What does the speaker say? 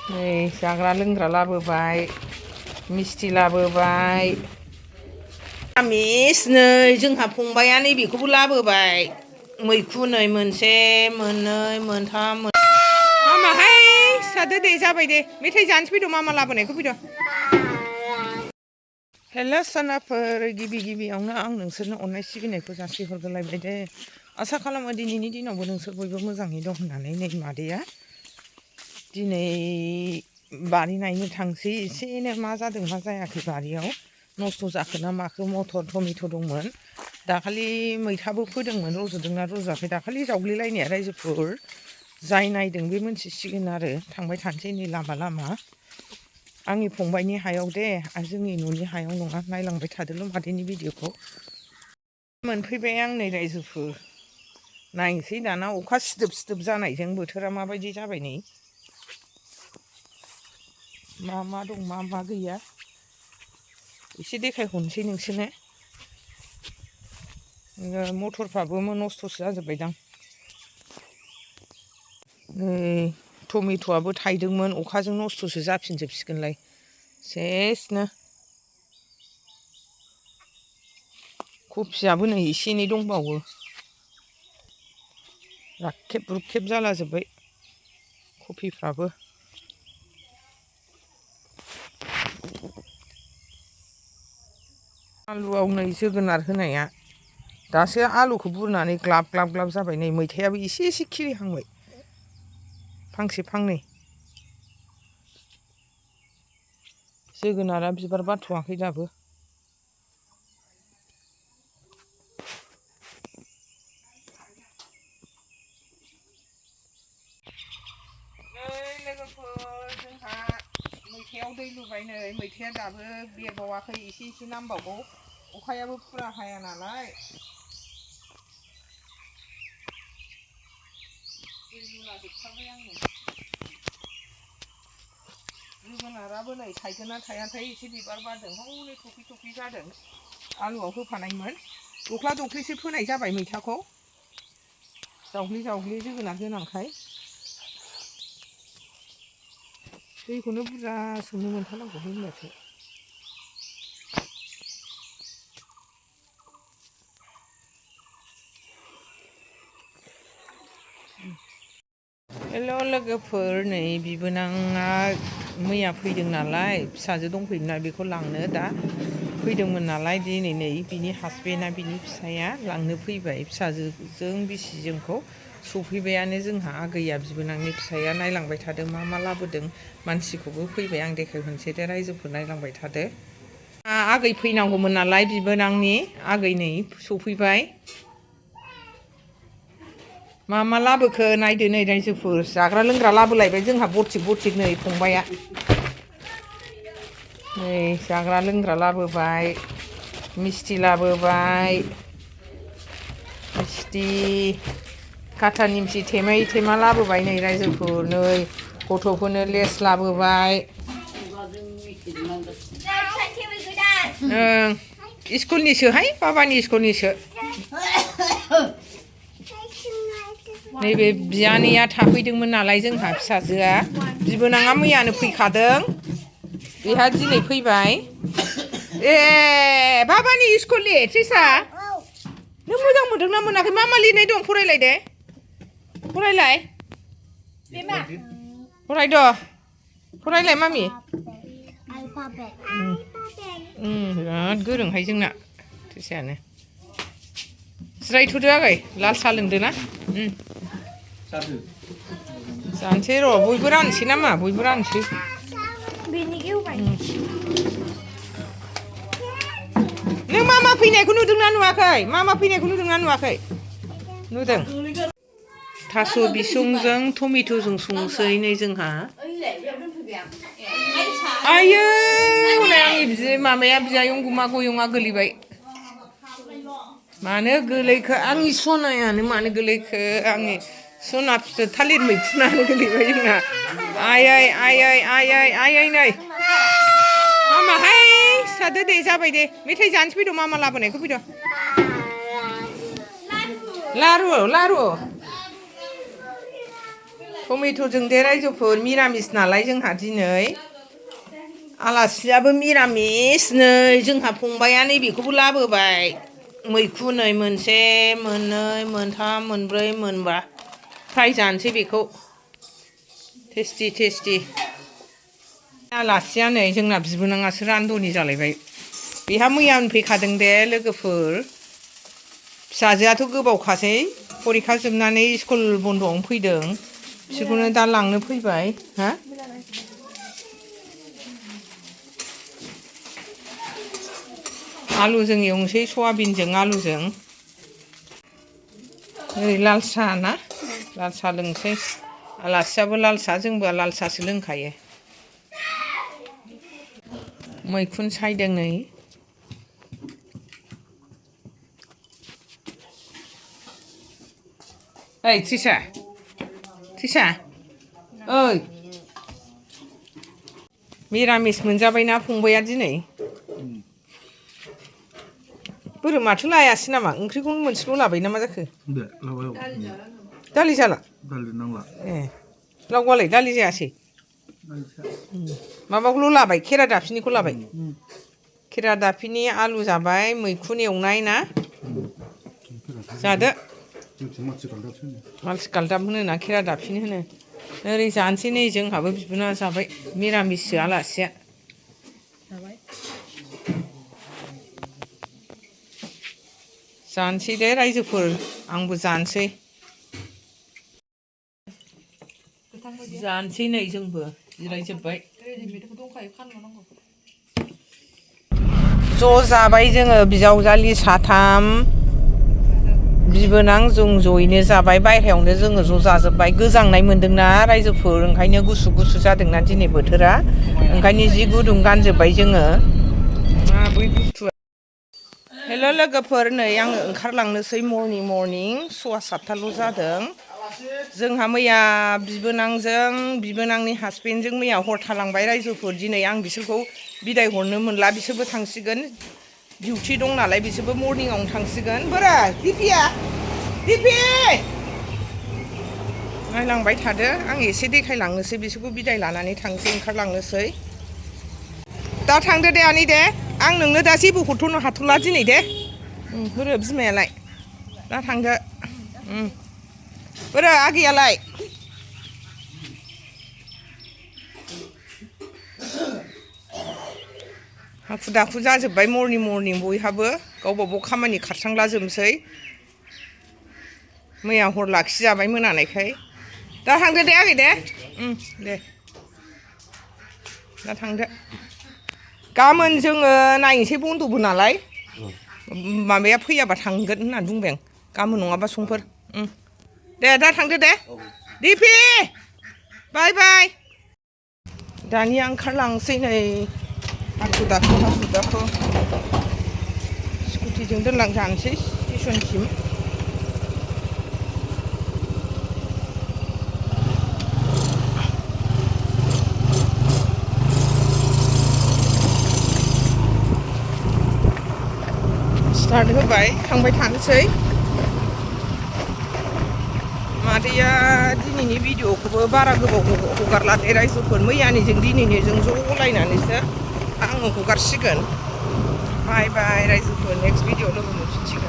नै जाग्रा लोंग्रा लाबोबाय मिस्थि लाबोबाय आमिस नै जोंहा फंबाया नैबेखौबो लाबोबाय मैखु नै मोनसे मोननै मोनथाम मामाहाय सादो दे जाबाय दे मेथाइ जानोसै फैद' मामा लाबोनायखौ फैद' हेल' सानाफोर गिबि गिबियावनो आं नोंसोरनो अननाय सिबिनायखौ जासिहरग्रोलायबाय दे आसा खालामो दिनैनि दिनावबो नोंसोर बयबो मोजाङै दं होननानै नै मादैया दिनै बारि नायनो थांसै एसेनो मा जादों मा जायाखै बारियाव नस्थ' जाखो ना माखो मटर टमेट' दंमोन दाखालि मैथाबो फोदोंमोन रज'दोंना रज'आखै दाखालि जावग्लिलायनाया रायजोफोर जाय नायदों बे मोनथिसिगोन आरो थांबाय थानोसै नै लामा लामा आंनि फंबायनि हायाव दे जोंनि न'नि हायाव नङा नायलांबाय थादोल' मादैनि भिडिअखौ मोनफैबाय आं नै रायजोफोर नायनोसै दाना अखा सिदोब सिदोब जानायजों बोथोरा माबायदि जाबाय नै मा दं मा गैया एसे देखायहरनोसै नोंसोरनो मटरफ्राबो नस्थ'सो जाजोब्बायदां नै टमेट'आबो थायदोंमोन अखाजों नस्थ'सो जाफिनजोबसिगोनलाय सेसनो कफियाबो नै एसे एनै दंबावो राखेब रुखेब जालाजोब्बाय कफिफ्राबो आलुआव नै जोगोनार होनाया दासो आलुखौ बुरनानै ग्लाब ग्लाब ग्लाब जाबाय नै मैथायाबो एसे एसे खिलिहांबाय फांसे फांनै जोगोनारा बिबार बारथ'वाखै दाबो लोगोफोर जोंहा मैथायाव दै लुबाय नै मैथाया दाबो बेरबावाखै एसे एसे नांबावगौ अखायाबो फुरा हाया नालाय दै लुना जोबखाबाय आङो जोगोनाराबो नै थायगोन ना थायाथाय एसे बिबार बारदों हनै थफि थफि जादों आलुआव होफानायमोन दख्ला दख्लिसो फोनाय जाबाय मैथाखौ जावग्लि जावग्लि जोगोनार गोनांखाय दैखौनो बुरजा सोमनो मोनथारनांगौहाय होनबासो हेल' लोगोफोर नै बिबोनाङा मैया फैदों नालाय फिसाजो दंफैयोना बेखौ लांनो दा फैदोंमोन नालाय दिनै नै बिनि हासबेन्डआ बिनि फिसाया लांनो फैबाय फिसाजोजों बिसिजोंखौ सफैबायानो जोंहा गैया बिबोनांनि फिसाया नायलांबाय थादों मा लाबोदों मानसिखौबो फैबाय आं देखायहरनोसै दे रायजोफोर नायलांबाय थादो आगै फैनांगौमोन नालाय बिबोनांनि आगै नै सफैबाय मा लाबोखो नायदो नै रायजोफोर जाग्रा लोंग्रा लाबोलायबाय जोंहा बरथिक बरथिक नै फंबाया नै जाग्रा लोंग्रा लाबोबाय मिस्थि लाबोबाय मिस्थि काटा निमसि थेमा लाबोबाय नै रायजोफोर नै गथ'फोरनो लेस लाबोबाय स्कुलनिसोहाय बाबानि स्कुलनिसो नैबे बियानैया थाफैदोंमोन नालाय जोंहा फिसाजोआ बिबोनाङा मैयानो फैखादों बेहा दिनै फैबाय ए बाबानि स्कुलनि ट्रिसा नों मोजां मोनदोंना मोनाखै मा लिरनाय दं फरायलाय दे फरायलाय फरायलाय मामि बिराद गोरोंहाय जोंना ट्रिसायानो जिरायथ'दो आगै लाल साहा लोंदो ना जानोसै र' बयबो राननोसै नामा बयबो राननोसै नों मामा फैनायखौ नुदोंना नुवाखै नुदों थास' बिसंजों टमेट'जों संसै नै जोंहा आयै हनै आंनि मामाया बियायं गुमा गयंआ गोलैबाय मानो गोलैखो आंनि सनायानो मानो गोलैखो आंनि सना फिथर थालिर मैखुनानो गोलैबाय जोंना आयै नै मामाहाय सादो दे जाबाय दे मेथाइ जानोसै फैद' मामा लाबोनायखौ फैद' लारु टमेट'जों दे रायजोफोर मिरामिस नालाय जोंहा दिनै आलासियाबो मिरामिस नै जोंहा फंबाया नैबेखौबो लाबोबाय मैखु नै मोनसे मोननै मोनथाम मोनब्रै मोनबा फ्राय जानोसै बेखौ टेस्टि टेस्टि आलासिया नै जोंना बिबोनाङासो रान्दनि जालायबाय बेहा मैयानो फैखादों दे लोगोफोर फिसाजोआथ' गोबावखासै फरिखा जोबनानै स्कुल बन्द'आवनो फैदों बिसोरखौनो दा लांनो फैबाय हा आलुजों एवनोसै सयाबिनजों आलुजों ओरै लाल साहा ना लाल साहा लोंसै आलासियाबो लाल साहा जोंबो लाल साहासो लोंखायो मैखुन सायदों नै ओइ त्रिसा ओइ मिरामिस मोनजाबायना फंबाया दिनै बोरो माथो लायासै नामा ओंख्रिखौनो मोनसेल' लाबाय ना मा जाखो दालि जाला दालि नांला ए लावगालाय दालि जायासै माबाखौल' लाबाय खेरा दाफिनिखौ लाबाय खेरा दाफिनि आलु जाबाय मैखुन एवनाय ना जादो मानसि गालदाब होनो ना खेरा दाफिनि होनो ओरै जानोसै नै जोंहाबो बिबोना जाबाय मिरामिससो आलासिया जानोसै दे रायजोफोर आंबो जानोसै जानोसै नै जोंबो जिरायजोब्बाय ज' जाबाय जोङो बिजावजालि साथाम बिबोनां जों ज'यैनो जाबाय बायह्रायावनो जोङो ज' जाजोब्बाय गोजांनाय मोन्दोंना रायजोफोर ओंखायनो गुसु गुसु जादोंना दिनै बोथोरा ओंखायनो जि गुदुं गानजोब्बाय जोङो हेल' लोगोफोर नै आङो ओंखारलांनोसै मर्निं 7:15 जादों जोंहा मैया बिबोनांजों बिबोनांनि हासबेन्डजों मैया हर थालांबाय रायजोफोर दिनै आं बिसोरखौ बिदाय हरनो मोनला बिसोरबो थांसिगोन डिउटि दं नालाय बिसोरबो मर्निंआवनो थांसिगोन बोरो दिपि नायलांबाय थादो आं एसे देखायलांनोसै बिसोरखौ बिदाय लानानै थांसै ओंखारलांनोसै दा थांदो दे आनै दे आं नोंनो दा जेबो हरथ'नो हाथ'ला दिनै दे बोरो बिमायालाय दा थांदो बोरो आगैयालाय हाखु दाखु जाजोब्बाय मर्निं बयहाबो गावबा गाव खामानि खारस्रांलाजोबनोसै मैया हर लाखिजाबाय मोनानायखाय दा थांदो दे आगै दे दे दा थांदो गाबोन जोङो नायनोसै बन्द'बो नालाय माबाया फैयाबा थांगोन होननानै बुंबाय आं गाबोन नङाबा समफोर दे दा थांदो दे दिपि बाय बाय दानिया ओंखारलांसै नै हाखु दाखु स्कुटिजों दोनलांजानोसै स्टेसनसिम स्टार्ट होबाय थांबाय थानोसै मादैया दिनैनि भिडिअ'खौबो बारा गोबाव हगारला दे रायजोफोर मैयानिजों दिनैनिजों ज' लायनानैसो आङो हगारसिगोन बाय बाय रायजोफोर नेक्स्ट भिडिअ लोगो मोनफिनसिगोन